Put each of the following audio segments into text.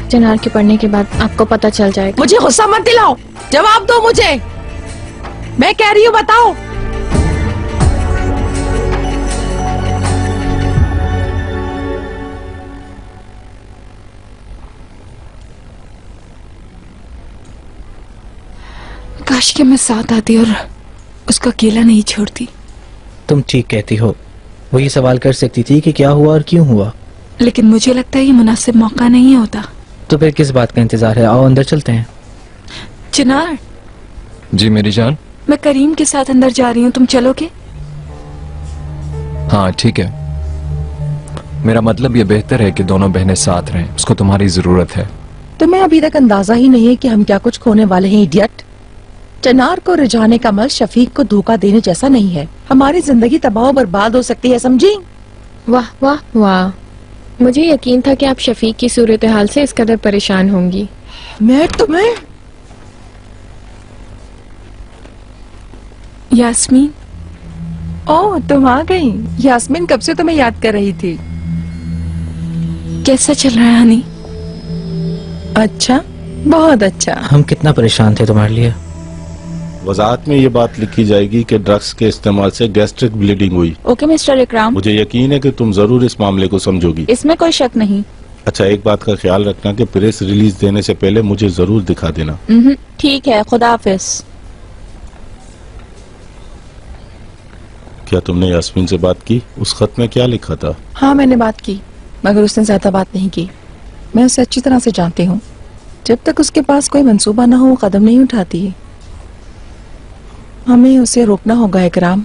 चिनार के पढ़ने के बाद आपको पता चल जाएगा। मुझे गुस्सा मत दिलाओ, जवाब दो मुझे, मैं कह रही हूँ बताओ। काश कि मैं साथ आती और उसको अकेला नहीं छोड़ती। तुम ठीक कहती हो, वो ये सवाल कर सकती थी कि क्या हुआ और क्यों हुआ, लेकिन मुझे लगता है ये मुनासिब मौका नहीं होता। तो फिर किस बात का इंतजार है? आओ अंदर चलते हैं। चिनार। जी मेरी जान। मैं करीम के साथ अंदर जा रही हूँ, तुम चलोगे? हाँ ठीक है, मेरा मतलब ये बेहतर है कि दोनों बहनें साथ रहें, उसको तुम्हारी जरूरत है। तुम्हें अभी तक अंदाजा ही नहीं है कि हम क्या कुछ खोने वाले हैं, इडियट। चिनार को रिझाने का अमल शफीक को धोखा देने जैसा नहीं है। हमारी जिंदगी तबाह बर्बाद हो सकती है, समझी? वाह वाह वाह, मुझे यकीन था कि आप शफीक की सूरत हाल से इस कदर परेशान होंगी। मैं तुम्हें। यास्मीन। ओह, तुम आ गई। यास्मीन कब से तुम्हें याद कर रही थी। कैसा चल रहा है हनी? अच्छा, बहुत अच्छा। हम कितना परेशान थे तुम्हारे लिए। वजाहत में ये बात लिखी जाएगी कि ड्रग्स के इस्तेमाल से गैस्ट्रिक ब्लीडिंग हुई। ओके मिस्टर इकराम, मुझे यकीन है कि तुम जरूर इस मामले को समझोगी। इसमें कोई शक नहीं। अच्छा, एक बात का ख्याल रखना कि प्रेस रिलीज देने से पहले मुझे जरूर दिखा देना। ठीक है, खुदा हाफिज। क्या तुमने यास्मीन से बात की? उस खत में क्या लिखा था? हाँ, मैंने बात की, मगर उसने ज्यादा बात नहीं की। मैं उसे अच्छी तरह से जानती हूँ। जब तक उसके पास कोई मंसूबा ना हो, वो कदम नहीं उठाती है। हमें उसे रोकना होगा इकराम,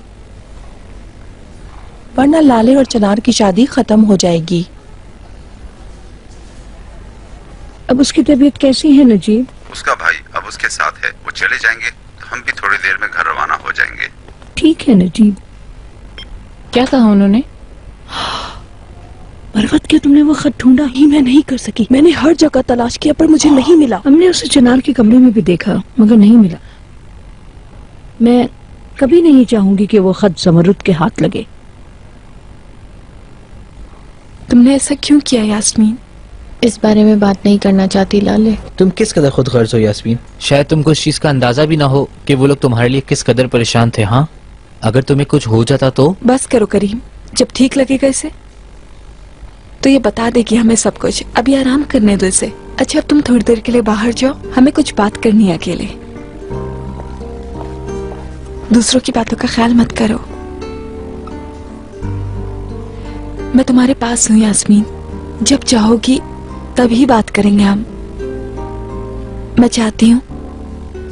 वरना लाले और चिनार की शादी खत्म हो जाएगी। अब उसकी तबीयत कैसी है नजीब? उसका भाई अब उसके साथ है, वो चले जाएंगे तो हम भी थोड़ी देर में घर रवाना हो जाएंगे। ठीक है नजीब। क्या कहा उन्होंने? मरवत, क्या तुमने वो खत ढूंढा? ही मैं नहीं कर सकी। मैंने हर जगह तलाश किया पर मुझे नहीं मिला। हमने उसे चिनार के कमरे में भी देखा मगर नहीं मिला। मैं कभी नहीं चाहूंगी कि वो खत ज़मरुद के हाथ लगे। तुमने ऐसा क्यों किया यास्मीन? इस बारे में बात नहीं करना चाहती लाले। तुम किस कदर खुद गर्ज हो यास्मीन। शायद तुमको इस चीज का अंदाजा भी ना हो कि वो लोग तुम्हारे लिए किस कदर परेशान थे। हाँ, अगर तुम्हें कुछ हो जाता तो? बस करो करीम, जब ठीक लगेगा इसे तो ये बता देगी हमें सब कुछ। अभी आराम करने दो इसे। अच्छा, अब तुम थोड़ी देर के लिए बाहर जाओ, हमें कुछ बात करनी है अकेले। दूसरों की बातों का ख्याल मत करो। मैं तुम्हारे पास हूँ यास्मीन, जब चाहोगी तभी बात करेंगे हम। मैं चाहती हूँ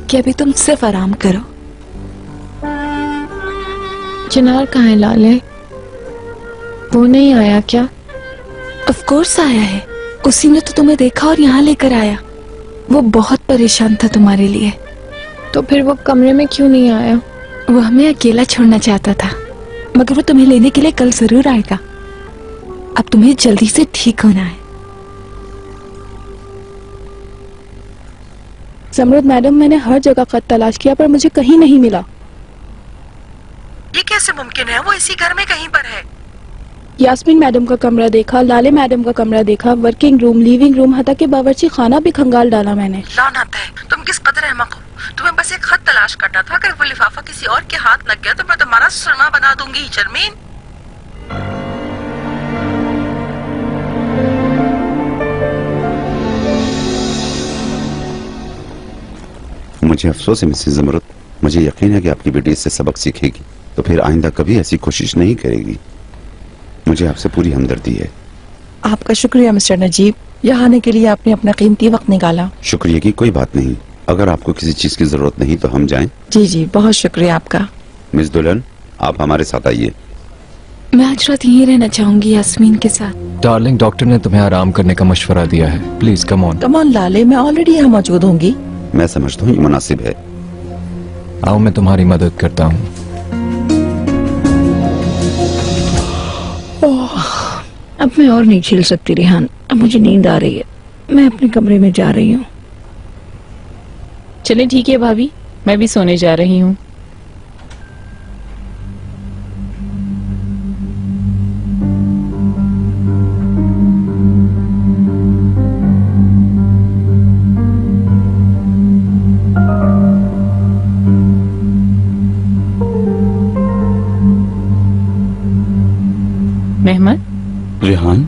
कि अभी तुम सिर्फ आराम करो। चिनार कहाँ है लाले? वो नहीं आया क्या? ऑफ कोर्स आया है, उसी ने तो तुम्हें देखा और यहाँ लेकर आया। वो बहुत परेशान था तुम्हारे लिए। तो फिर वो कमरे में क्यों नहीं आया? वो हमें अकेला छोड़ना चाहता था, मगर वो तुम्हें लेने के लिए कल जरूर आएगा। अब तुम्हें जल्दी से ठीक होना है। ज़मरुद मैडम, मैंने हर जगह खत तलाश किया पर मुझे कहीं नहीं मिला। ये कैसे मुमकिन है? वो इसी घर में कहीं पर है। यास्मीन मैडम का कमरा देखा, लाले मैडम का कमरा देखा, वर्किंग रूम, लिविंग रूम, हत्ता के बावर्ची खाना भी खंगाल डाला मैंने। लानत है, तुम किस कदर अहमक हो। तुम्हें बस एक खत तलाश करना था। अगर वो लिफाफा किसी और के हाथ लग गया तो मैं तुम्हारा सुरमा बना दूंगी। शर्मीन, मुझे अफसोस है मिसेस ज़मरुद, मुझे यकीन है कि आपकी बेटी इससे सबक सीखेगी तो फिर आइंदा कभी ऐसी कोशिश नहीं करेगी। मुझे आपसे पूरी हमदर्दी है। आपका शुक्रिया मिस्टर नजीब, यहाँ आने के लिए आपने अपना कीमती वक्त निकाला। शुक्रिया की कोई बात नहीं। अगर आपको किसी चीज की जरूरत नहीं तो हम जाएं। जी जी, बहुत शुक्रिया आपका। मिस दुल्हन, आप हमारे साथ आइए। मैं आज रात यहीं रहना चाहूंगी यास्मीन के साथ। डार्लिंग, डॉक्टर ने तुम्हें आराम करने का मशवरा दिया है। Please come on. Come on लाले, मैं ऑलरेडी यहाँ मौजूद होंगी। मैं समझता हूँ ये मुनासिब है। आओ, मैं तुम्हारी मदद करता हूँ। अब मैं और नहीं झेल सकती रिहान, अब मुझे नींद आ रही है। मैं अपने कमरे में जा रही हूँ। चले ठीक है भाभी, मैं भी सोने जा रही हूँ। मेहमत, रेहान,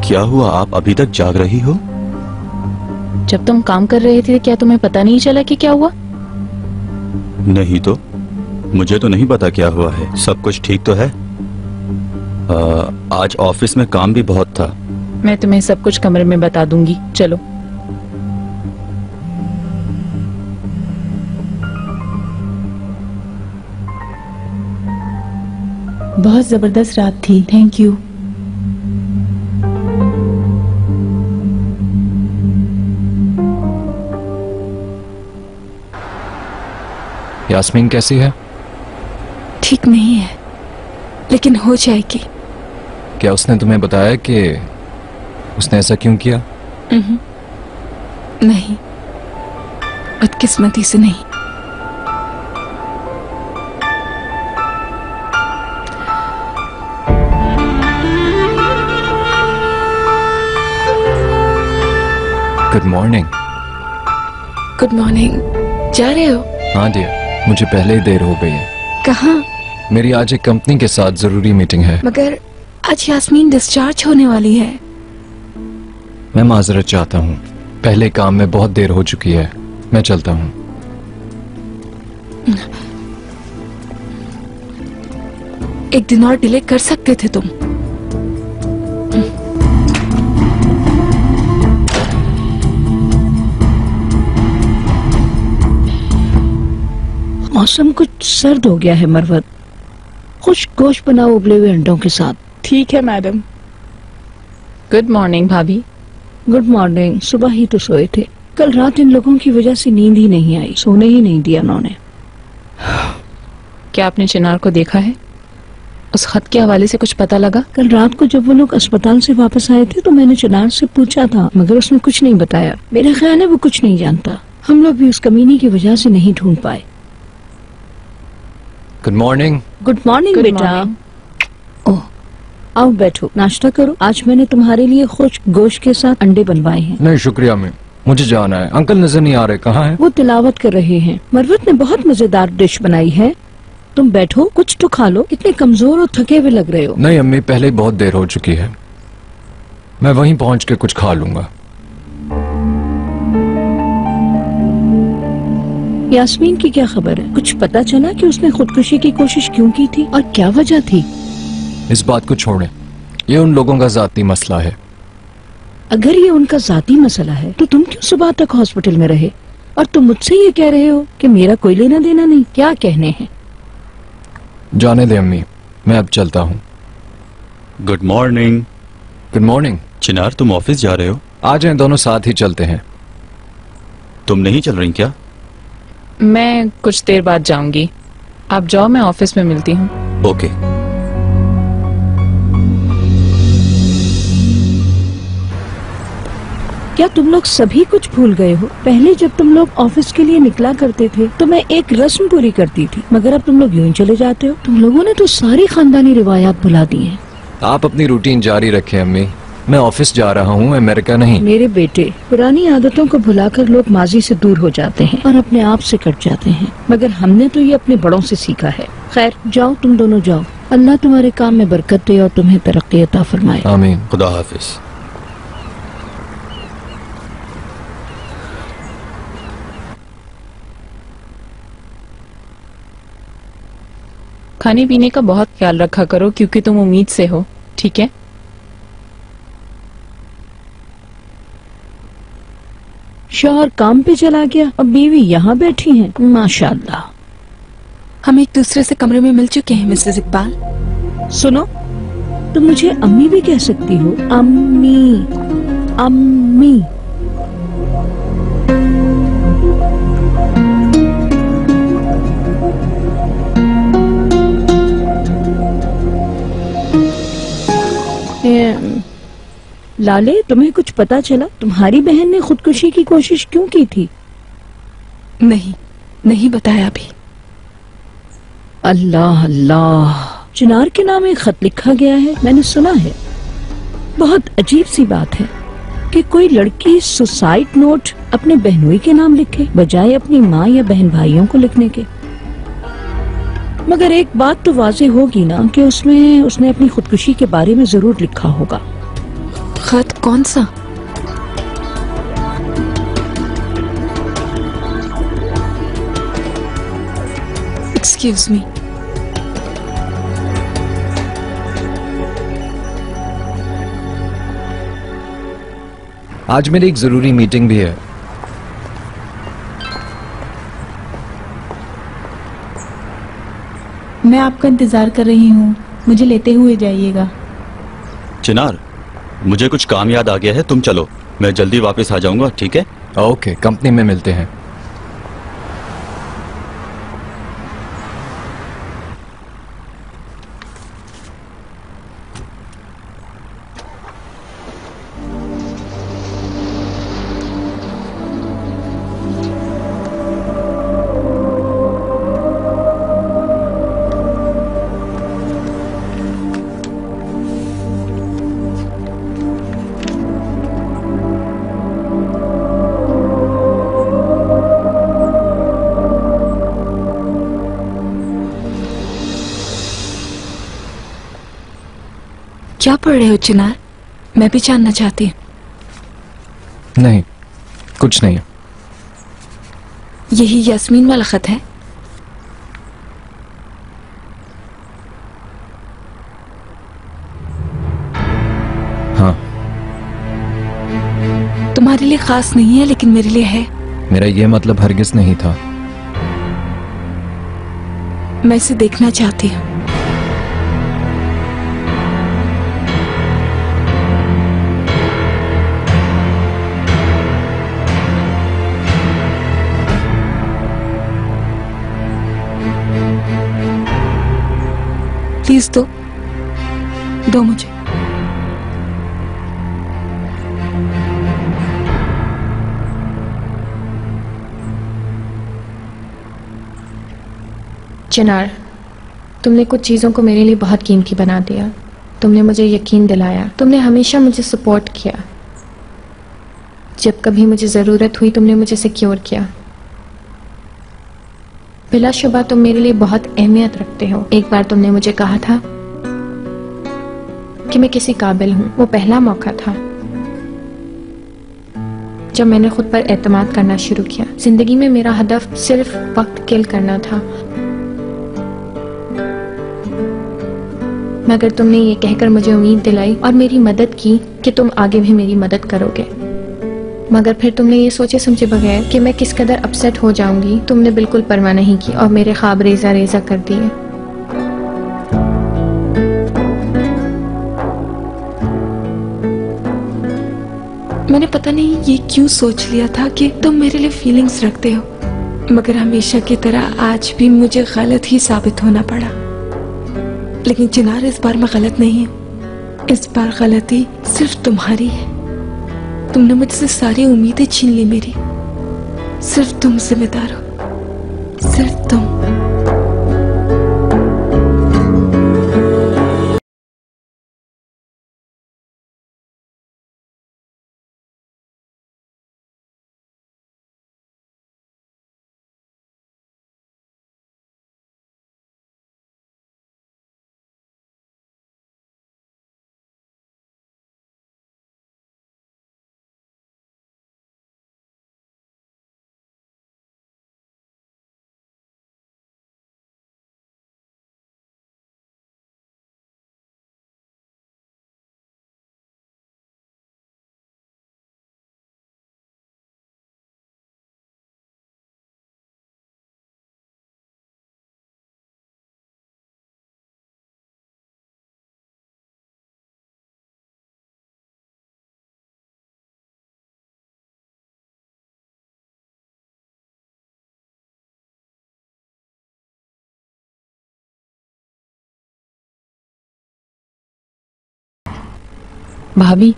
क्या हुआ? आप अभी तक जाग रही हो? जब तुम काम कर रहे थे क्या तुम्हें पता नहीं चला कि क्या हुआ? नहीं तो, मुझे तो नहीं पता क्या हुआ है। सब कुछ ठीक तो है? आज ऑफिस में काम भी बहुत था। मैं तुम्हें सब कुछ कमरे में बता दूंगी, चलो। बहुत जबरदस्त रात थी, थैंक यू। यास्मीन कैसी है? ठीक नहीं है, लेकिन हो जाएगी। क्या उसने तुम्हें बताया कि उसने ऐसा क्यों किया? नहीं, बदकिस्मती से नहीं। Good morning. Good morning. जा रहे हो? हाँ डियर, मुझे पहले ही देर हो गई है। कहाँ? मेरी आज एक कंपनी के साथ जरूरी मीटिंग है। मगर आज यास्मीन डिस्चार्ज होने वाली है। मैं माजरत चाहता हूँ, पहले काम में बहुत देर हो चुकी है। मैं चलता हूँ। एक दिन और डिले कर सकते थे तुम। मौसम कुछ सर्द हो गया है मरवत। खुश गोश्त बनाओ उबले हुए अंडों के साथ। ठीक है मैडम। गुड मॉर्निंग भाभी। Good morning. सुबह ही तो सोए थे। कल रात इन लोगों की वजह से नींद ही नहीं आई, सोने ही नहीं दिया उन्होंने। क्या आपने चिनार को देखा है? उस खत के हवाले से कुछ पता लगा? कल रात को जब वो लोग अस्पताल से वापस आए थे तो मैंने चिनार से पूछा था, मगर उसने कुछ नहीं बताया। मेरा ख्याल है वो कुछ नहीं जानता। हम लोग भी उस कमीनी की वजह से नहीं ढूंढ पाए। Good morning. गुड मॉर्निंग बेटा। ओह, आओ बैठो, नाश्ता करो। आज मैंने तुम्हारे लिए खुश्क गोश्त के साथ अंडे बनवाए हैं। नहीं शुक्रिया मैं, मुझे जाना है। अंकल नजर नहीं आ रहे, कहाँ हैं? वो तिलावत कर रहे हैं। मरवत ने बहुत मजेदार डिश बनाई है। तुम बैठो, कुछ तो खा लो। कितने कमजोर और थके हुए लग रहे हो। नहीं अम्मी, पहले ही बहुत देर हो चुकी है। मैं वहीं पहुंच के कुछ खा लूंगा। यास्मीन की क्या खबर है? कुछ पता चला कि उसने खुदकुशी की कोशिश क्यों की थी और क्या वजह थी? इस बात को छोड़ें, ये उन लोगों का जाती मसला है। अगर ये उनका जाती मसला है तो तुम क्यों सुबह तक हॉस्पिटल में रहे और तुम मुझसे ये कह रहे हो कि मेरा कोई लेना देना नहीं? क्या कहने हैं? जाने दे अम्मी, मैं अब चलता हूँ। Good morning. Good morning. Chinar, तुम ऑफिस जा रहे हो? आ जाएं, दोनों साथ ही चलते हैं। तुम नहीं चल रही क्या? मैं कुछ देर बाद जाऊंगी। आप जाओ, मैं ऑफिस में मिलती हूँ। ओके। क्या तुम लोग सभी कुछ भूल गए हो? पहले जब तुम लोग ऑफिस के लिए निकला करते थे तो मैं एक रस्म पूरी करती थी, मगर अब तुम लोग यूं ही चले जाते हो। तुम लोगों ने तो सारी खानदानी रिवायात भुला दी हैं। आप अपनी रूटीन जारी रखें अम्मी, मैं ऑफिस जा रहा हूँ, अमेरिका नहीं। मेरे बेटे, पुरानी आदतों को भुलाकर लोग माजी से दूर हो जाते हैं और अपने आप से कट जाते हैं, मगर हमने तो ये अपने बड़ों से सीखा है। खैर जाओ, तुम दोनों जाओ। अल्लाह तुम्हारे काम में बरकत दे और तुम्हें तरक्की अता फरमाए। आमीन। खुदा हाफिज। खाने पीने का बहुत ख्याल रखा करो क्योंकि तुम उम्मीद से हो, ठीक है? शौहर काम पे चला गया और बीवी यहाँ बैठी है। माशाअल्लाह। हम एक दूसरे से कमरे में मिल चुके हैं मिसेस इकबाल। सुनो, तुम मुझे अम्मी भी कह सकती हो। अम्मी, अम्मी। लाले, तुम्हें कुछ पता चला? तुम्हारी बहन ने खुदकुशी की कोशिश क्यों की थी? नहीं, नहीं बताया अभी। अल्लाह अल्लाह। चिनार के नाम एक खत लिखा गया है, मैंने सुना है। बहुत अजीब सी बात है कि कोई लड़की सुसाइड नोट अपने बहनोई के नाम लिखे बजाय अपनी माँ या बहन भाइयों को लिखने के। मगर एक बात तो वाजे होगी ना कि उसमें उसने अपनी खुदकुशी के बारे में जरूर लिखा होगा। खत कौन सा? Excuse me. आज मेरी एक जरूरी मीटिंग भी है। मैं आपका इंतजार कर रही हूँ, मुझे लेते हुए जाइएगा। चिनार, मुझे कुछ काम याद आ गया है, तुम चलो, मैं जल्दी वापस आ जाऊंगा, ठीक है? ओके, कंपनी में मिलते हैं। क्या पढ़ रहे हो चिनार? मैं भी जानना चाहती हूँ। नहीं, कुछ नहीं। यही यास्मीन वाला खत है? हाँ। तुम्हारे लिए खास नहीं है लेकिन मेरे लिए है। मेरा ये मतलब हरगिज नहीं था। मैं इसे देखना चाहती हूँ। प्लीज दो मुझे। चिनार, तुमने कुछ चीज़ों को मेरे लिए बहुत कीमती बना दिया। तुमने मुझे यकीन दिलाया, तुमने हमेशा मुझे सपोर्ट किया। जब कभी मुझे ज़रूरत हुई तुमने मुझे सिक्योर किया। बिलाशुबा तुम मेरे लिए बहुत अहमियत रखते हो। एक बार तुमने मुझे कहा था कि मैं किसी काबिल हूं। वो पहला मौका था जब मैंने खुद पर एतमाद करना शुरू किया। जिंदगी में मेरा हदफ सिर्फ वक्त किल करना था, मगर तुमने ये कहकर मुझे उम्मीद दिलाई और मेरी मदद की कि तुम आगे भी मेरी मदद करोगे। मगर फिर तुमने ये सोचे समझे बगैर कि मैं किस कदर अपसेट हो जाऊंगी, तुमने बिल्कुल परवाह नहीं की और मेरे ख्वाब रेजा रेजा कर दिए। मैंने पता नहीं ये क्यों सोच लिया था कि तुम मेरे लिए फीलिंग्स रखते हो, मगर हमेशा की तरह आज भी मुझे गलत ही साबित होना पड़ा। लेकिन चिनार, इस बार मैं गलत नहीं हूँ। इस बार गलती सिर्फ तुम्हारी है। तुमने मुझसे सारी उम्मीदें छीन ली मेरी। सिर्फ तुम जिम्मेदार हो, सिर्फ तुम। भाभी,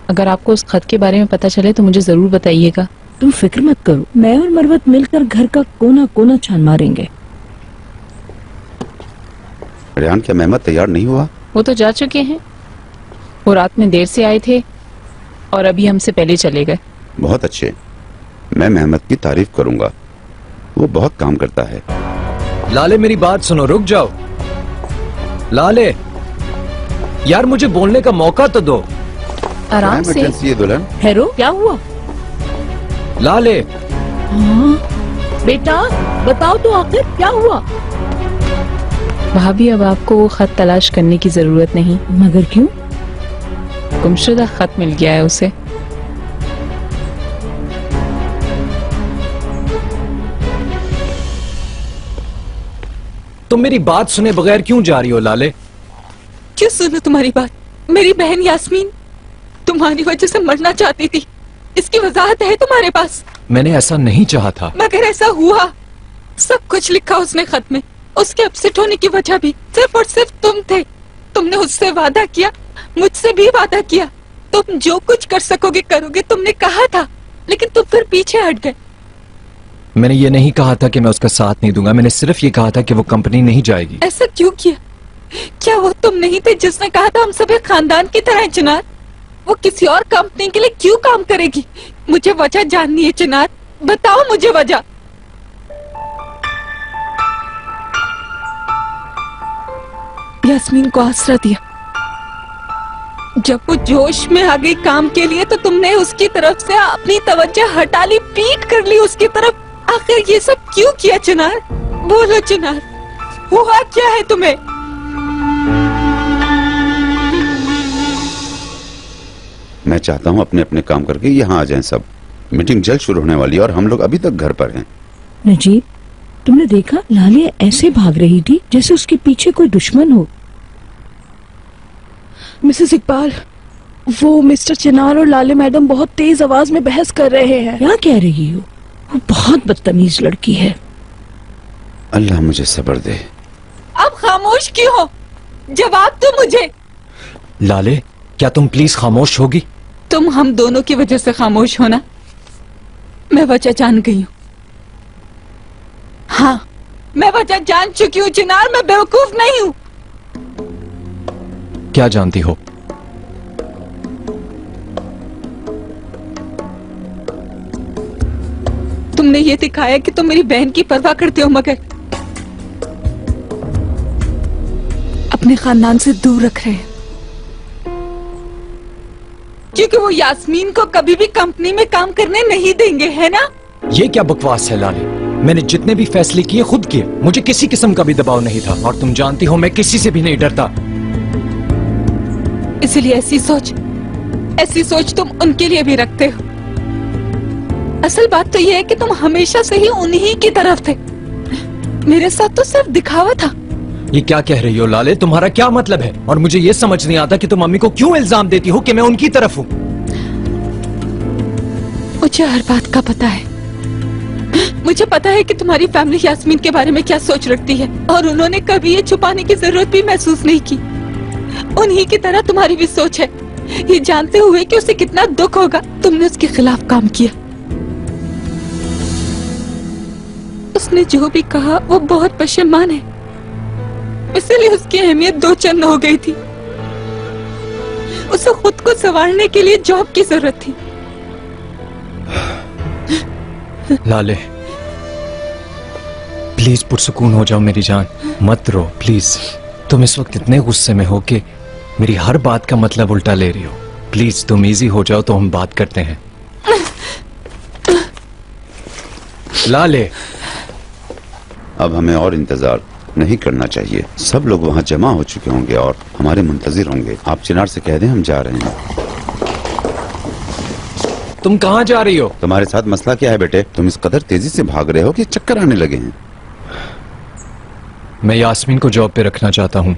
अगर आपको उस खत के बारे में पता चले तो मुझे जरूर बताइएगा। तुम फिक्र मत करो, मैं और मरवत मिलकर घर का कोना कोना छान मारेंगे। रेहान, क्या मेहमद तैयार नहीं हुआ? वो तो जा चुके हैं। वो रात में देर से आए थे और अभी हमसे पहले चले गए। बहुत अच्छे, मैं मेहमद की तारीफ करूंगा। वो बहुत काम करता है। लाले मेरी बात सुनो, रुक जाओ। लाले यार मुझे बोलने का मौका तो दो। आराम से। ये दुल्हन हैरो क्या हुआ? लाले हाँ? बेटा बताओ तो आखिर क्या हुआ? भाभी अब आपको वो खत तलाश करने की जरूरत नहीं। मगर क्यों? गुमशुदा खत मिल गया है उसे। तुम मेरी बात सुने बगैर क्यों जा रही हो लाले? क्यों सुनो तुम्हारी बात? मेरी बहन यास्मीन तुम्हारी वजह से मरना चाहती थी, इसकी वजाहत है तुम्हारे पास? मैंने ऐसा नहीं चाहा था। मगर ऐसा हुआ। सब कुछ लिखा उसने खत में। उसके अपसेट होने की वजह भी सिर्फ और सिर्फ तुम थे। तुमने उससे वादा किया, मुझसे भी वादा किया, तुम जो कुछ कर सकोगे करोगे, तुमने कहा था, लेकिन तुम फिर पीछे हट गए। मैंने ये नहीं कहा था कि मैं उसका साथ नहीं दूंगा, मैंने सिर्फ ये कहा था कि वो कंपनी नहीं जाएगी। ऐसा क्यों किया? क्या वो तुम नहीं थे जिसने कहा था हम सभी खानदान की तरह हैं चिनार? वो किसी और कंपनी के लिए क्यों काम करेगी? मुझे वजह जाननी है चिनार, बताओ मुझे वजह। यास्मीन को आसरा दिया, जब वो जोश में आ गई काम के लिए तो तुमने उसकी तरफ से अपनी तवज्जो हटा ली, पीट कर ली उसकी तरफ। आखिर ये सब क्यों किया चिनार? बोलो चिनार, हुआ क्या है तुम्हें? मैं चाहता हूँ अपने अपने काम करके यहाँ आ जाएं सब। मीटिंग जल्द शुरू होने वाली है और हम लोग अभी तक घर पर हैं। नजीब तुमने देखा लाले ऐसे भाग रही थी जैसे उसके पीछे कोई दुश्मन हो। मिसेस इकबाल, वो मिस्टर चिनार और लाले मैडम बहुत तेज आवाज में बहस कर रहे हैं। क्या कह रही हो? वो बहुत बदतमीज लड़की है। अल्लाह मुझे सब्र दे। अब खामोश क्यों हो? जवाब दो मुझे। लाले क्या तुम प्लीज खामोश होगी? तुम हम दोनों की वजह से खामोश होना। मैं वजह जान गई हूँ। हाँ, मैं वजह जान चुकी हूँ चिनार, मैं बेवकूफ नहीं हूँ। क्या जानती हो? तुमने ये दिखाया कि तुम मेरी बहन की परवाह करते हो, मगर अपने खानदान से दूर रख रहे हैं, क्योंकि वो यास्मीन को कभी भी कंपनी में काम करने नहीं देंगे, है ना? ये क्या बकवास है लाले? मैंने जितने भी फैसले किए खुद किए, मुझे किसी किस्म का भी दबाव नहीं था, और तुम जानती हो मैं किसी से भी नहीं डरता। इसलिए ऐसी सोच तुम उनके लिए भी रखते हो। असल बात तो ये है कि तुम हमेशा से ही उन्हीं की तरफ थे। मेरे साथ तो सिर्फ दिखावा था। ये क्या कह रही हो लाले? तुम्हारा क्या मतलब है? और मुझे ये समझ नहीं आता कि तुम मम्मी को क्यों इल्जाम देती हो कि मैं उनकी तरफ हूँ। मुझे हर बात का पता है। मुझे पता है कि तुम्हारी फैमिली यास्मीन के बारे में क्या सोच रखती है, और उन्होंने कभी ये छुपाने की जरूरत भी महसूस नहीं की। उन्हीं की तरह तुम्हारी भी सोच है, ये जानते हुए कि उसे कितना दुख होगा तुमने उसके खिलाफ काम किया। उसने जो भी कहा वो बहुत पशेमान है, इसलिए उसकी अहमियत दो चंद हो गई थी। उसे खुद को संवारने के लिए जॉब की जरूरत थी। लाले प्लीज पुरसुकून हो जाओ मेरी जान, मत रो प्लीज। तुम इस वक्त इतने गुस्से में हो कि मेरी हर बात का मतलब उल्टा ले रही हो। प्लीज तुम इजी हो जाओ तो हम बात करते हैं। लाले अब हमें और इंतजार नहीं करना चाहिए। सब लोग वहाँ जमा हो चुके होंगे और हमारे मुंतजिर होंगे। आप चिनार से कह दें हम जा रहे हैं। तुम कहाँ जा रही हो? तुम्हारे साथ मसला क्या है बेटे? तुम इस कदर तेजी से भाग रहे हो कि चक्कर आने लगे हैं। मैं यास्मीन को जॉब पे रखना चाहता हूँ।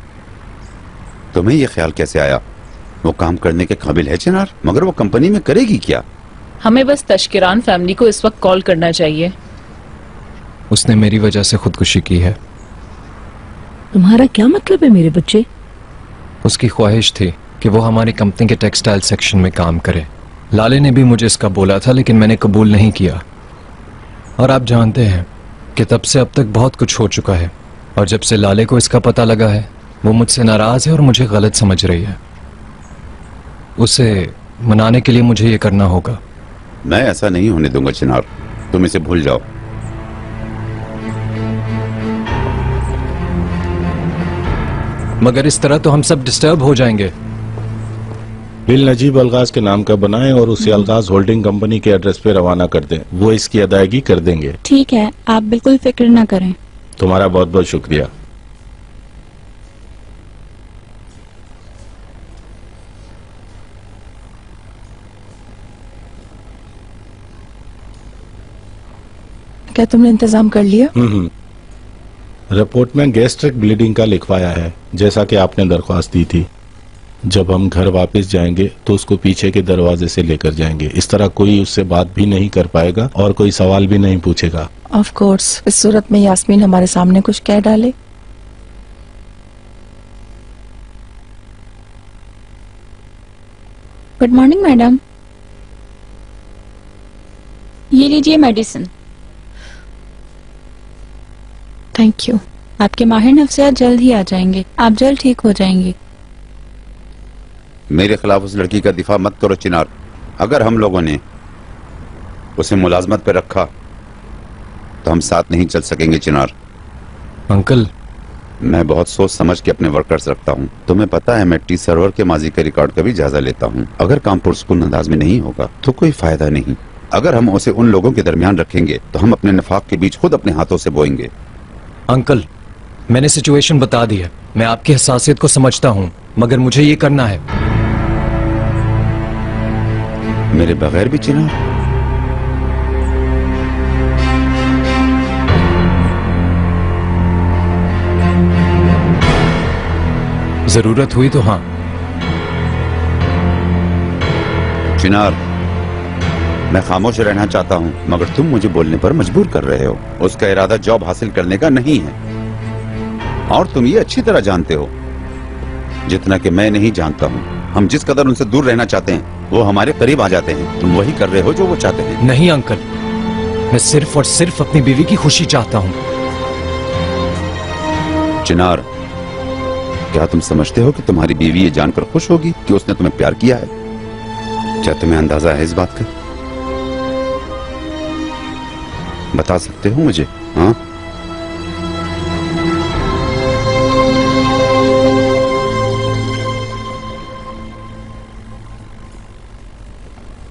तुम्हें ये ख्याल कैसे आया? वो काम करने के काबिल है चिनार, मगर वो कंपनी में करेगी क्या? हमें बस तशकिरान फैमिली को इस वक्त कॉल करना चाहिए। उसने मेरी वजह से खुदकुशी की है। तुम्हारा क्या मतलब है मेरे बच्चे? उसकी ख्वाहिश थी कि वो हमारी कंपनी के टेक्सटाइल सेक्शन में काम करे। लाले ने भी मुझे इसका बोला था, लेकिन मैंने कबूल नहीं किया। और आप जानते हैं कि तब से अब तक बहुत कुछ हो चुका है, और जब से लाले को इसका पता लगा है वो मुझसे नाराज है और मुझे गलत समझ रही है। उसे मनाने के लिए मुझे ये करना होगा। मैं ऐसा नहीं होने दूंगा चिनार, तुम इसे भूल जाओ। मगर इस तरह तो हम सब डिस्टर्ब हो जाएंगे। बिल नजीब अलगाज के नाम का बनाएं और उसे अलगाज होल्डिंग कंपनी के एड्रेस पे रवाना कर दें। वो इसकी अदायगी कर देंगे। ठीक है, आप बिल्कुल फिक्र ना करें। तुम्हारा बहुत बहुत शुक्रिया। क्या तुमने इंतजाम कर लिया? रिपोर्ट में गैस्ट्रिक ब्लीडिंग का लिखवाया है, जैसा कि आपने दरख्वास्त दी थी। जब हम घर वापस जाएंगे तो उसको पीछे के दरवाजे से लेकर जाएंगे। इस तरह कोई उससे बात भी नहीं कर पाएगा और कोई सवाल भी नहीं पूछेगा। Of course. इस सूरत में यास्मीन हमारे सामने कुछ कह डाले। गुड मॉर्निंग मैडम, ये लीजिए मेडिसिन। Thank you. आपके माहिर नफ्सियात जल्द ही आ जाएंगे, आप जल्द ठीक हो जाएंगे। मेरे खिलाफ उस लड़की का दिफा मत करो चिनार। अगर हम लोगों ने उसे मुलाजमत पे रखा तो हम साथ नहीं चल सकेंगे चिनार। अंकल, मैं बहुत सोच समझ के अपने वर्कर्स रखता हूँ। तुम्हें पता है मैं टी सर्वर के माजी के रिकॉर्ड का भी जायजा लेता हूँ। अगर काम पुरसुकून अंदाज में नहीं होगा तो कोई फायदा नहीं। अगर हम उसे उन लोगों के दरमियान रखेंगे तो हम अपने नफाक के बीच खुद अपने हाथों से बोएंगे। अंकल, मैंने सिचुएशन बता दी है। मैं आपकी हसासियत को समझता हूँ, मगर मुझे ये करना है। मेरे बगैर भी चिनार? जरूरत हुई तो हाँ। चिनार, मैं खामोश रहना चाहता हूँ, मगर तुम मुझे बोलने पर मजबूर कर रहे हो। उसका इरादा जॉब हासिल करने का नहीं है, और तुम ये अच्छी तरह जानते हो जितना कि मैं नहीं जानता हूँ। हम जिस कदर उनसे दूर रहना चाहते हैं वो हमारे करीब आ जाते हैं। तुम वही कर रहे हो जो वो चाहते हैं। नहीं अंकल, मैं सिर्फ और सिर्फ अपनी बीवी की खुशी चाहता हूँ। चिनार, क्या तुम समझते हो कि तुम्हारी बीवी ये जानकर खुश होगी कि उसने तुम्हें प्यार किया है? क्या तुम्हें अंदाजा है इस बात का? बता सकते हो मुझे? हाँ,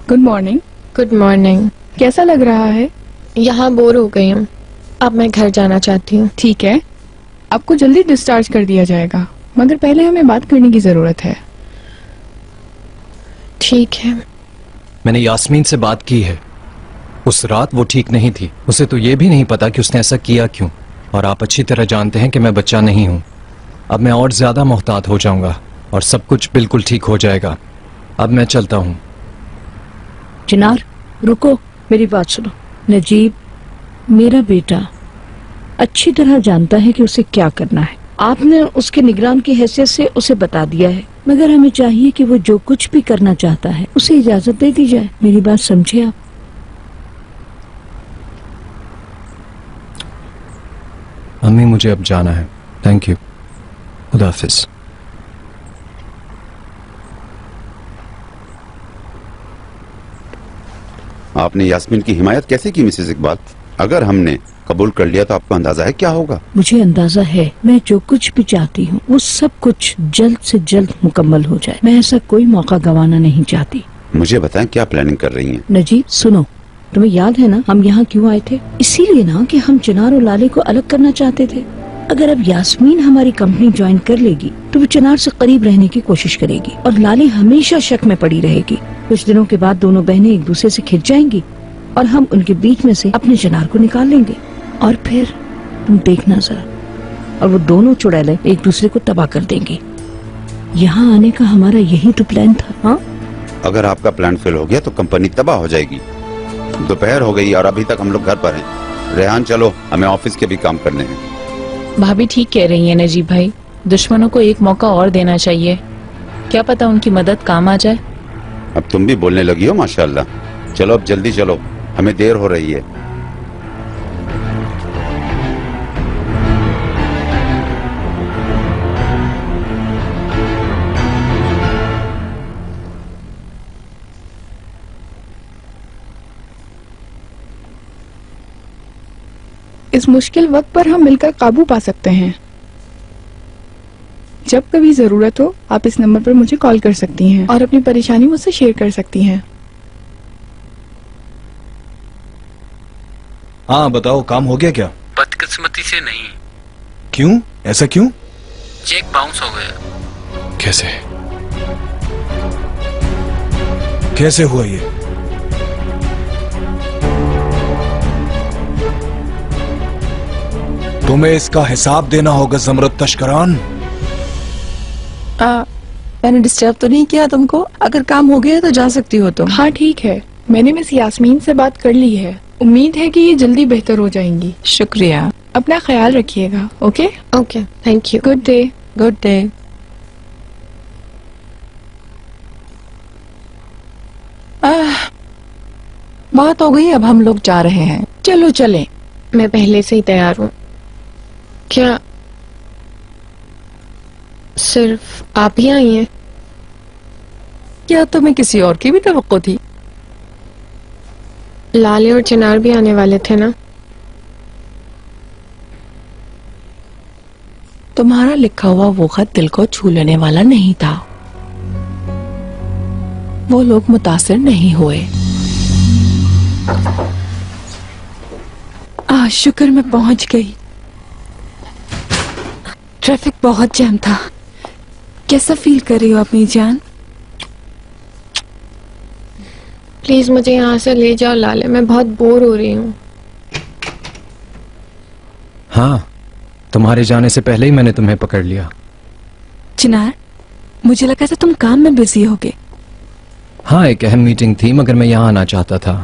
गुड मॉर्निंग। Good morning. कैसा लग रहा है? यहाँ बोर हो गई हूँ, अब मैं घर जाना चाहती हूँ। ठीक है, आपको जल्दी डिस्चार्ज कर दिया जाएगा, मगर पहले हमें बात करने की जरूरत है। ठीक है। मैंने यास्मीन से बात की है। उस रात वो ठीक नहीं थी। उसे तो ये भी नहीं पता कि उसने ऐसा किया क्यों। और आप अच्छी तरह जानते हैं कि मैं बच्चा नहीं हूँ। अब मैं और ज्यादा मोहतात हो जाऊंगा और सब कुछ बिल्कुल ठीक हो जाएगा। अब मैं चलता हूँ। चिनार, रुको, मेरी बात सुनो। नजीब मेरा बेटा अच्छी तरह जानता है कि उसे क्या करना है। आपने उसके निगरान की हैसियत से उसे बता दिया है, मगर हमें चाहिए कि वो जो कुछ भी करना चाहता है उसे इजाजत दे दी जाए। मेरी बात समझे आप? अम्मी, मुझे अब जाना है। Thank you. खुदा हाफिज। आपने यास्मीन की हिमायत कैसे की मिसेस इकबाल? अगर हमने कबूल कर लिया तो आपको अंदाजा है क्या होगा? मुझे अंदाजा है। मैं जो कुछ भी चाहती हूँ वो सब कुछ जल्द से जल्द मुकम्मल हो जाए। मैं ऐसा कोई मौका गंवाना नहीं चाहती। मुझे बताएं क्या प्लानिंग कर रही हैं? नजीब सुनो, तुम्हें याद है ना हम यहाँ क्यों आए थे? इसीलिए ना कि हम चिनार और लाले को अलग करना चाहते थे। अगर अब यास्मीन हमारी कंपनी ज्वाइन कर लेगी तो वो चिनार से करीब रहने की कोशिश करेगी और लाली हमेशा शक में पड़ी रहेगी। कुछ दिनों के बाद दोनों बहनें एक दूसरे से खिंच जाएंगी और हम उनके बीच में से अपने चिनार को निकाल लेंगे। और फिर तुम देखना जरा, और वो दोनों चुड़ैलें एक दूसरे को तबाह कर देंगी। यहाँ आने का हमारा यही तो प्लान था। हाँ, अगर आपका प्लान फेल हो गया तो कंपनी तबाह हो जाएगी। दोपहर हो गई और अभी तक हम लोग घर पर हैं। रेहान, चलो, हमें ऑफिस के भी काम करने हैं। भाभी ठीक कह रही है नजीब भाई, दुश्मनों को एक मौका और देना चाहिए। क्या पता उनकी मदद काम आ जाए। अब तुम भी बोलने लगी हो माशाल्लाह। चलो अब जल्दी चलो, हमें देर हो रही है। इस मुश्किल वक्त पर हम मिलकर काबू पा सकते हैं। जब कभी जरूरत हो आप इस नंबर पर मुझे कॉल कर सकती हैं और अपनी परेशानी मुझसे शेयर कर सकती हैं। हाँ बताओ, काम हो गया क्या? बदकिस्मती से नहीं। क्यों? ऐसा क्यों? चेक बाउंस हो गया। कैसे कैसे हुआ ये? तुम्हें इसका हिसाब देना होगा ज़मरत तशकरान। मैंने डिस्टर्ब तो नहीं किया तुमको? अगर काम हो गया तो जा सकती हो तुम। हाँ ठीक है, मैंने मिस यास्मीन से बात कर ली है। उम्मीद है कि ये जल्दी बेहतर हो जाएंगी। शुक्रिया। अपना ख्याल रखिएगा। Okay okay, thank you. Good day. Good day. बात हो गई, अब हम लोग जा रहे हैं। चलो चलें। मैं पहले से ही तैयार हूँ। क्या सिर्फ आप ही आई हैं? क्या तुम्हें किसी और की भी तवक्को थी? लाले और चिनार भी आने वाले थे ना? तुम्हारा लिखा हुआ वो खत दिल को छू लेने वाला नहीं था। वो लोग मुतासिर नहीं हुए। शुक्र मैं पहुंच गई। ट्रैफिक बहुत जैम था। कैसा फील कर रही हो अपनी जान? प्लीज मुझे यहाँ से ले जाओ लाले, मैं बहुत बोर हो रही हूँ। हाँ, तुम्हारे जाने से पहले ही मैंने तुम्हें पकड़ लिया। चिनार, मुझे लगा था तुम काम में बिजी होगे। हाँ, एक अहम मीटिंग थी मगर मैं यहाँ आना चाहता था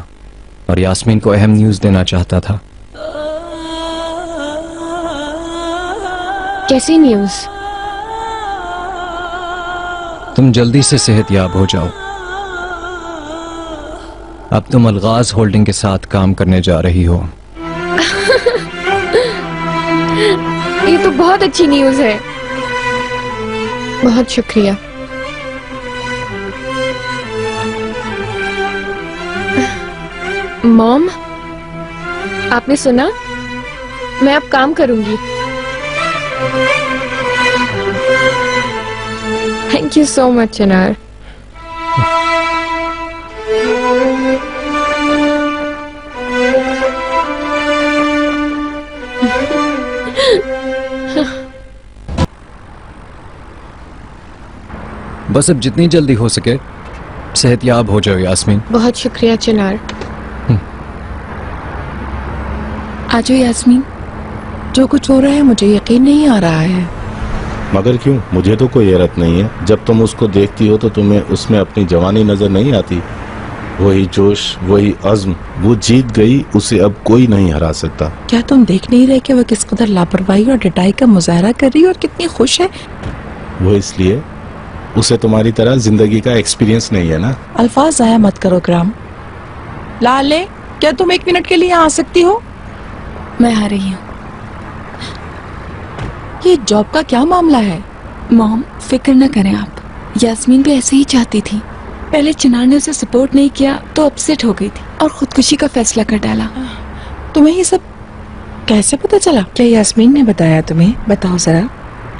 और यास्मीन को अहम न्यूज देना चाहता था। कैसी न्यूज? तुम जल्दी से सेहतयाब हो जाओ। अब तुम अलगाज होल्डिंग के साथ काम करने जा रही हो। ये तो बहुत अच्छी न्यूज है। बहुत शुक्रिया। मॉम, आपने सुना? मैं अब काम करूंगी। थैंक यू सो मच चिनार। बस अब जितनी जल्दी हो सके सेहतयाब हो जाओ यास्मीन। बहुत शुक्रिया चिनार। आजो यास्मीन। जो कुछ हो रहा है मुझे यकीन नहीं आ रहा है। मगर क्यों? मुझे तो कोई हैरत नहीं है। जब तुम उसको देखती हो तो तुम्हें उसमें अपनी जवानी नजर नहीं आती? वही जोश, वही अज़्म, वो जीत गई, उसे अब कोई नहीं हरा सकता। क्या तुम देख नहीं रहे कि वो किस कदर लापरवाही और डटाई का मुजाहरा कर रही है और कितनी खुश है? वो इसलिए, उसे तुम्हारी तरह जिंदगी का एक्सपीरियंस नहीं है ना। अल्फाज जाया मत करो ग्राम। लाले, क्या तुम 1 मिनट के लिए आ सकती हो? मैं आ रही हूँ। ये जॉब का क्या मामला है? मॉम, फिक्र न करें आप। यास्मीन भी ऐसे ही चाहती थी। पहले चिनार ने उसे सपोर्ट नहीं किया तो अपसेट हो गई थी और खुदकुशी का फैसला कर डाला। तुम्हें ये सब कैसे पता चला? क्या यास्मीन ने बताया तुम्हें? बताओ जरा।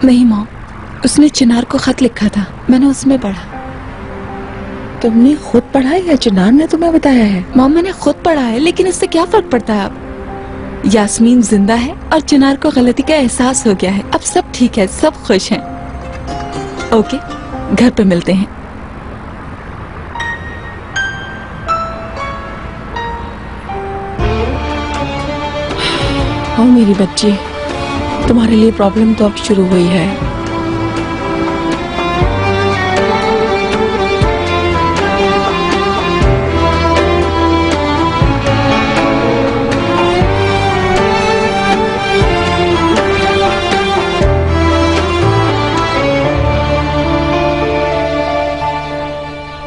नहीं मॉम, उसने चिनार को खत लिखा था, मैंने उसमें पढ़ा। तुमने खुद पढ़ा है या चिनार ने तुम्हें बताया है? मॉम, मैंने खुद पढ़ा है, लेकिन इससे क्या फर्क पड़ता है? अब यास्मीन जिंदा है और चिनार को गलती का एहसास हो गया है। अब सब ठीक है, सब खुश हैं। ओके, घर पे मिलते हैं। हाँ मेरी बच्ची, तुम्हारे लिए प्रॉब्लम तो अब शुरू हुई है।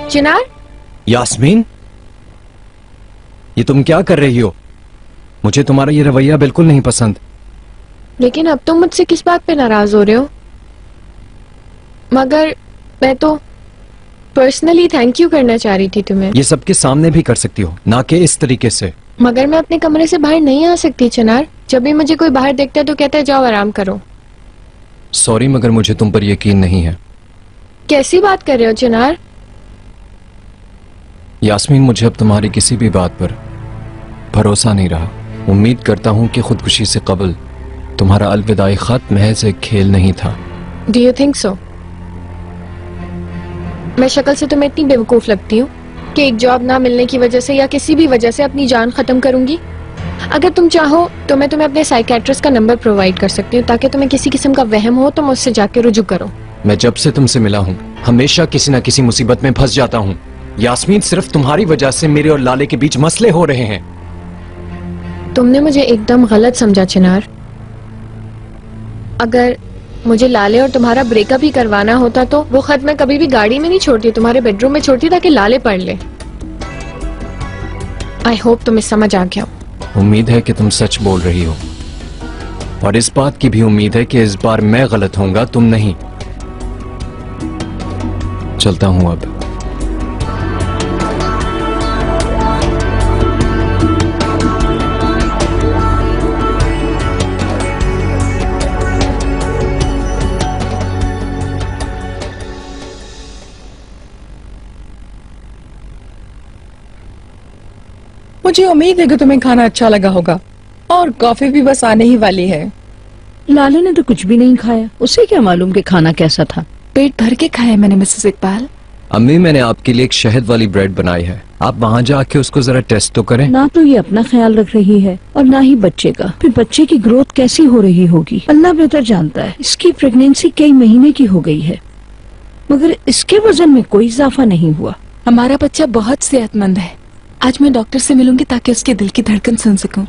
चिनार? यास्मीन, ये तुम क्या कर रही हो? मुझे तुम्हारा ये रवैया बिल्कुल नहीं पसंद। लेकिन अब तुम मुझसे किस बात पे नाराज हो रहे हो? मगर मैं तो पर्सनली थैंक यू करना चाह रही थी तुम्हें। ये सबके सामने भी कर सकती हो, ना कि इस तरीके से। मगर मैं अपने कमरे से बाहर नहीं आ सकती चिनार। जब भी मुझे कोई बाहर देखता है तो कहता है जाओ आराम करो। सॉरी मगर मुझे तुम पर यकीन नहीं है। कैसी बात कर रहे हो चिनार? यास्मीन, मुझे अब तुम्हारी किसी भी बात पर भरोसा नहीं रहा। उम्मीद करता हूं कि खुदकुशी से कबल तुम्हारा अलविदाई खत महज एक खेल नहीं था। Do you think so? मैं शक्ल से तुम्हें इतनी बेवकूफ लगती हूँ कि एक जॉब ना मिलने की वजह से या किसी भी वजह से अपनी जान खत्म करूंगी? अगर तुम चाहो तो मैं तुम्हें अपने साइकेट्रिस्ट का नंबर प्रोवाइड कर सकती हूँ, ताकि तुम्हें किसी किस्म का वहम हो तो मुझसे जाके रुजू करो। मैं जब से तुमसे मिला हूं हमेशा किसी न किसी मुसीबत में फंस जाता हूं। यास्मीन, सिर्फ तुम्हारी वजह से मेरे और लाले के बीच मसले हो रहे हैं। तुमने मुझे एकदम गलत समझा चिनार। अगर मुझे लाले और तुम्हारा ब्रेकअप ही करवाना होता तो वो खत मैं कभी भी गाड़ी में नहीं छोड़ती, तुम्हारे बेडरूम में छोड़ती ताकि लाले पढ़ ले। आई होप तुम्हें समझ आ गया। उम्मीद है कि तुम सच बोल रही हो, और इस बात की भी उम्मीद है कि इस बार मैं गलत होऊंगा, तुम नहीं। चलता हूं अब। मुझे उम्मीद है कि तुम्हें खाना अच्छा लगा होगा, और कॉफी भी बस आने ही वाली है। लाले ने तो कुछ भी नहीं खाया, उसे क्या मालूम कि खाना कैसा था। पेट भर के खाया मैंने मिसेस इकबाल। अम्मी, मैंने आपके लिए एक शहद वाली ब्रेड बनाई है, आप वहाँ जाके उसको जरा टेस्ट तो करें। ना तो ये अपना ख्याल रख रही है और ना ही बच्चे का। फिर बच्चे की ग्रोथ कैसी हो रही होगी अल्लाह बेहतर जानता है। इसकी प्रेगनेंसी कई महीने की हो गई है, मगर इसके वजन में कोई इजाफा नहीं हुआ। हमारा बच्चा बहुत सेहतमंद है। आज मैं डॉक्टर से मिलूंगी ताकि उसके दिल की धड़कन सुन सकूं,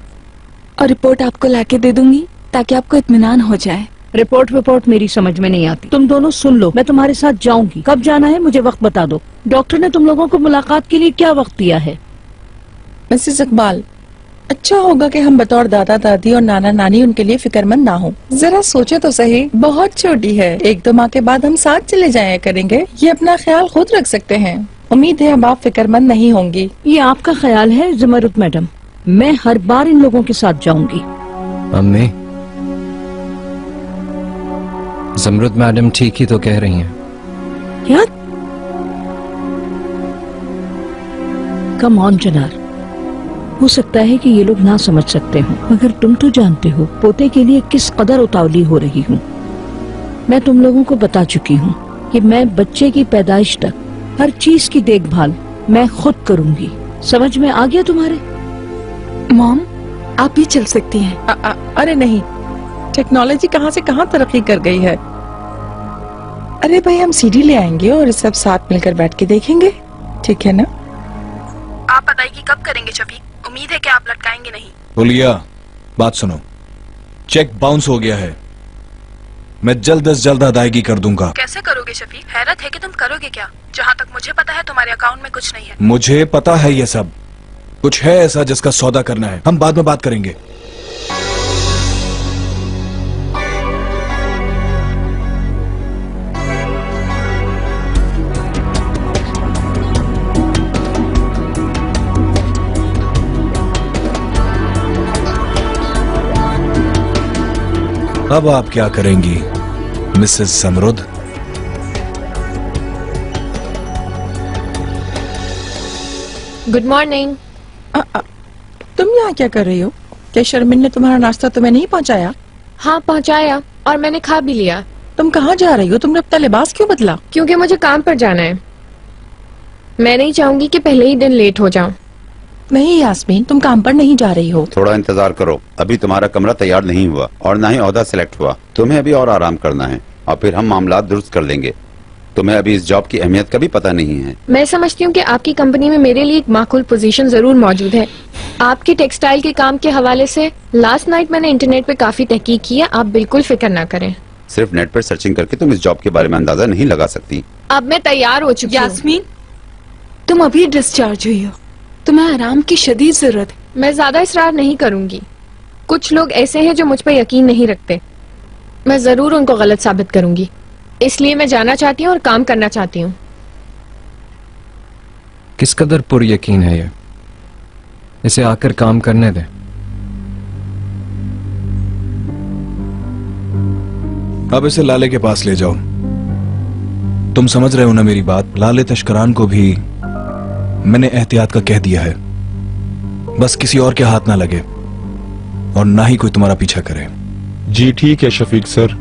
और रिपोर्ट आपको लाके दे दूंगी ताकि आपको इत्मीनान हो जाए। रिपोर्ट मेरी समझ में नहीं आती। तुम दोनों सुन लो, मैं तुम्हारे साथ जाऊंगी। कब जाना है मुझे वक्त बता दो। डॉक्टर ने तुम लोगों को मुलाकात के लिए क्या वक्त दिया है? मिसेस इकबाल, अच्छा होगा कि हम बतौर दादा दादी और नाना नानी उनके लिए फिक्रमंद ना हो। जरा सोचे तो सही, बहुत छोटी है, 1-2 माह के बाद हम साथ चले जाया करेंगे। ये अपना ख्याल खुद रख सकते हैं। उम्मीद है अब आप फिक्रमंद नहीं होंगी। ये आपका ख्याल है ज़मरुद मैडम, मैं हर बार इन लोगों के साथ जाऊंगी। अम्मी, ज़मरुद मैडम ठीक ही तो कह रही हैं। क्या? कम ऑन चिनार, हो सकता है कि ये लोग ना समझ सकते हो, मगर तुम तो जानते हो पोते के लिए किस कदर उतावली हो रही हूँ। मैं तुम लोगों को बता चुकी हूँ कि मैं बच्चे की पैदाइश तक हर चीज की देखभाल मैं खुद करूंगी। समझ में आ गया तुम्हारे? मॉम, आप भी चल सकती हैं। अरे नहीं, टेक्नोलॉजी कहाँ से कहाँ तरक्की कर गई है। अरे भाई, हम सीडी ले आएंगे और सब साथ मिलकर बैठ के देखेंगे, ठीक है ना? आप अदायगी कब करेंगे शफीक? उम्मीद है कि आप लटकाएंगे नहीं। बोलिया, बात सुनो, चेक बाउंस हो गया है, मैं जल्द से जल्द अदायगी कर दूंगा। कैसे करोगे शफीक? हैरत है कि तुम करोगे क्या? जहाँ तक मुझे पता है तुम्हारे अकाउंट में कुछ नहीं है। मुझे पता है ये सब, कुछ है ऐसा जिसका सौदा करना है, हम बाद में बात करेंगे। अब आप क्या करेंगी मिसेस ज़मरुद? Good morning. तुम यहाँ क्या कर रही हो? क्या शर्मिन ने तुम्हारा नाश्ता तुम्हें नहीं पहुँचाया? हाँ पहुँचाया, और मैंने खा भी लिया। तुम कहाँ जा रही हो? तुमने अपना लिबास क्यों बदला? क्योंकि मुझे काम पर जाना है। मैं नहीं चाहूंगी कि पहले ही दिन लेट हो जाऊं। नहीं यास्मीन, तुम काम पर नहीं जा रही हो। थोड़ा इंतजार करो, अभी तुम्हारा कमरा तैयार नहीं हुआ और ना ही ओहदा सिलेक्ट हुआ। तुम्हें अभी और आराम करना है और फिर हम मामला दुरुस्त कर लेंगे। तुम्हें अभी इस जॉब की अहमियत का भी पता नहीं है। मैं समझती हूँ कि आपकी कंपनी में मेरे लिए एक माकूल पोजीशन जरूर मौजूद है। आपके टेक्सटाइल के काम के हवाले से लास्ट नाइट मैंने इंटरनेट पे काफी तहकीक की है, आप बिल्कुल फिक्र ना करें। सिर्फ नेट पर सर्चिंग करके तुम इस जॉब के बारे में अंदाजा नहीं लगा सकती। अब मैं तैयार हो चुकी हूँ। यास्मीन, तुम अभी डिस्चार्ज हुई हो, तुम्हें आराम की शदीद जरूरत है। मैं ज्यादा इसरार नहीं करूंगी। कुछ लोग ऐसे हैं जो मुझ पर यकीन नहीं रखते, मैं जरूर उनको गलत साबित करूंगी। इसलिए मैं जाना चाहती हूँ और काम करना चाहती हूँ। किस कदर पुर यकीन है ये? इसे आकर काम करने दे। अब इसे लाले के पास ले जाओ। तुम समझ रहे हो ना मेरी बात? लाले तशकरान को भी मैंने एहतियात का कह दिया है। बस किसी और के हाथ ना लगे और ना ही कोई तुम्हारा पीछा करे। जी ठीक है शफीक सर।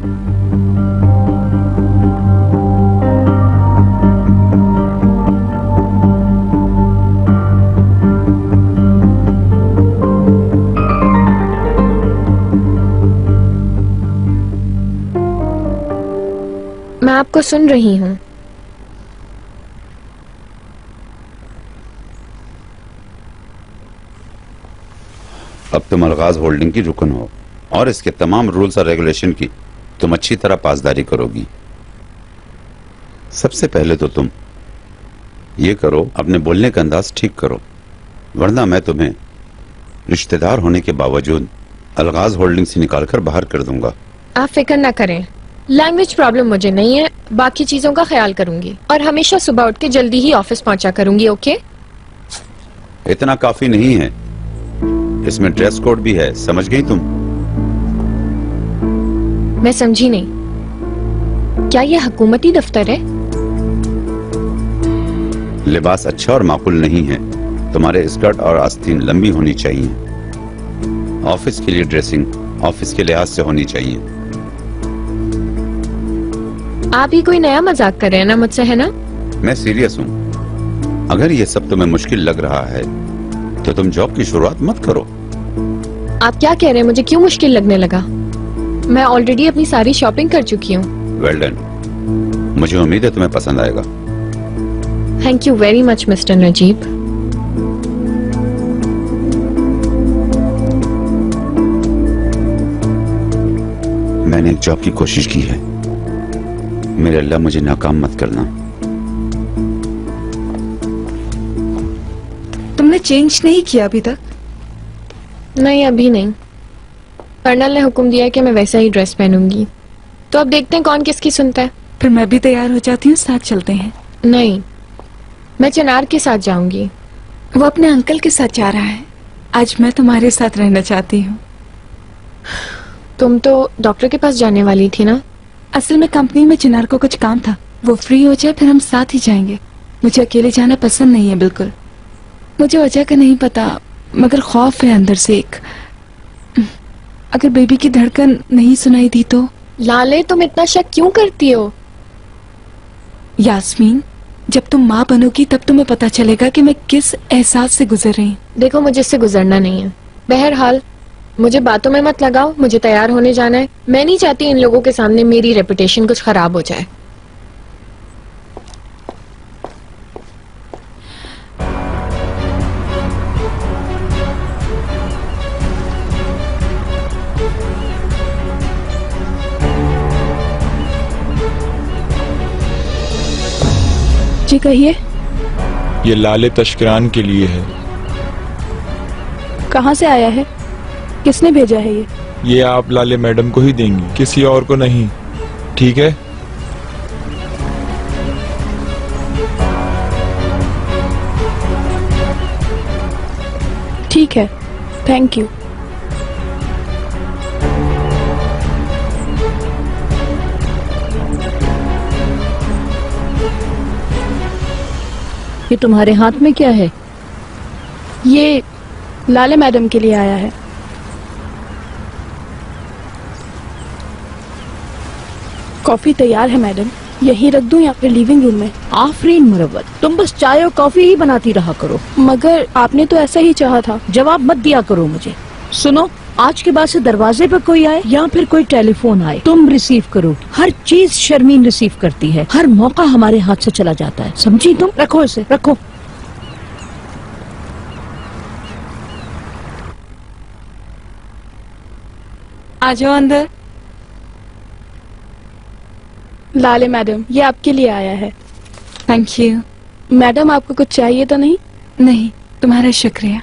मैं आपको सुन रही हूँ। अब तुम अलगाज होल्डिंग की रुकन हो और इसके तमाम रूल्स और रेगुलेशन की तुम अच्छी तरह पासदारी करोगी। सबसे पहले तो तुम ये करो, अपने बोलने का अंदाज ठीक करो, वरना मैं तुम्हें रिश्तेदार होने के बावजूद अलगाज होल्डिंग से निकालकर बाहर कर दूंगा। आप फिक्र ना करें, लैंग्वेज प्रॉब्लम मुझे नहीं है, बाकी चीजों का ख्याल करूंगी और हमेशा सुबह उठ के जल्दी ही ऑफिस पहुंचा करूंगी। ओके? इतना काफी नहीं है, इसमें ड्रेस कोड भी है, समझ गई तुम? मैं समझी नहीं, क्या ये हुकूमती दफ्तर है? लिबास अच्छा और माकूल नहीं है, तुम्हारे स्कर्ट और आस्तीन लंबी होनी चाहिए। ऑफिस के लिए ड्रेसिंग ऑफिस के लिहाज से होनी चाहिए। आप ही कोई नया मजाक कर रहे हैं ना मुझसे, है ना? मैं सीरियस हूँ। अगर ये सब तुम्हें मुश्किल लग रहा है तो तुम जॉब की शुरुआत मत करो। आप क्या कह रहे हैं? मुझे क्यों मुश्किल लगने लगा? मैं ऑलरेडी अपनी सारी शॉपिंग कर चुकी हूँ। वेल डन, मुझे उम्मीद है तुम्हें पसंद आएगा। Thank you very much mister Najeeb. मैंने एक जॉब की कोशिश की है, मेरे अल्लाह मुझे नाकाम मत करना। तुमने चेंज नहीं किया अभी तक? नहीं, अभी नहीं। कर्नल ने हुक्म दिया है कि मैं वैसा ही ड्रेस पहनूंगी, तो अब देखते हैं कौन किसकी सुनता है। फिर मैं भी तैयार हो जाती हूँ, साथ चलते हैं। नहीं, मैं चिनार के साथ जाऊंगी। वो अपने अंकल के साथ जा रहा है, आज मैं तुम्हारे साथ रहना चाहती हूँ। तुम तो डॉक्टर के पास जाने वाली थी ना? असल में कंपनी में चिनार को कुछ काम था, वो फ्री हो जाए फिर हम साथ ही जाएंगे। मुझे अकेले जाना पसंद नहीं है बिल्कुल। मुझे वजह का नहीं पता, मगर खौफ है अंदर से एक। अगर बेबी की धड़कन नहीं सुनाई दी तो? लाले, तुम इतना शक क्यों करती हो? यास्मीन, जब तुम माँ बनोगी तब तुम्हें पता चलेगा कि मैं किस एहसास से गुजर रही हूँ। देखो, मुझे इससे गुजरना नहीं है। बहरहाल मुझे बातों में मत लगाओ, मुझे तैयार होने जाना है। मैं नहीं चाहती इन लोगों के सामने मेरी रेपुटेशन कुछ खराब हो जाए। जी कहिए। ये लाले तशकरान के लिए है। कहाँ से आया है? किसने भेजा है ये आप लाले मैडम को ही देंगी, किसी और को नहीं, ठीक है? ठीक है, थैंक यू। ये तुम्हारे हाथ में क्या है? ये लाले मैडम के लिए आया है। कॉफी तैयार है मैडम, यहीं रख दूं या फिर लिविंग रूम में? आफरीन मुरव्वत, तुम बस चाय और कॉफी ही बनाती रहा करो। मगर आपने तो ऐसा ही चाहा था। जवाब मत दिया करो मुझे। सुनो, आज के बाद से दरवाजे पर कोई आए या फिर कोई टेलीफोन आए, तुम रिसीव करो। हर चीज शर्मीन रिसीव करती है, हर मौका हमारे हाथ से चला जाता है, समझी तुम? रखो इसे, रखो। आ जाओ अंदर। लाले मैडम, ये आपके लिए आया है। Thank you. मैडम, आपको कुछ चाहिए तो नहीं? नहीं, तुम्हारा शुक्रिया।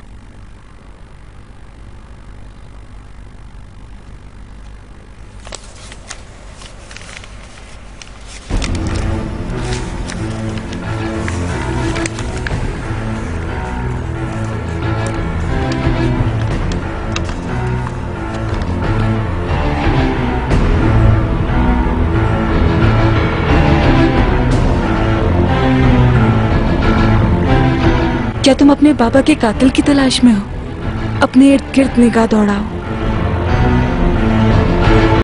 क्या तुम अपने बाबा के कातिल की तलाश में हो? अपने इर्द गिर्द निगाह दौड़ाओ।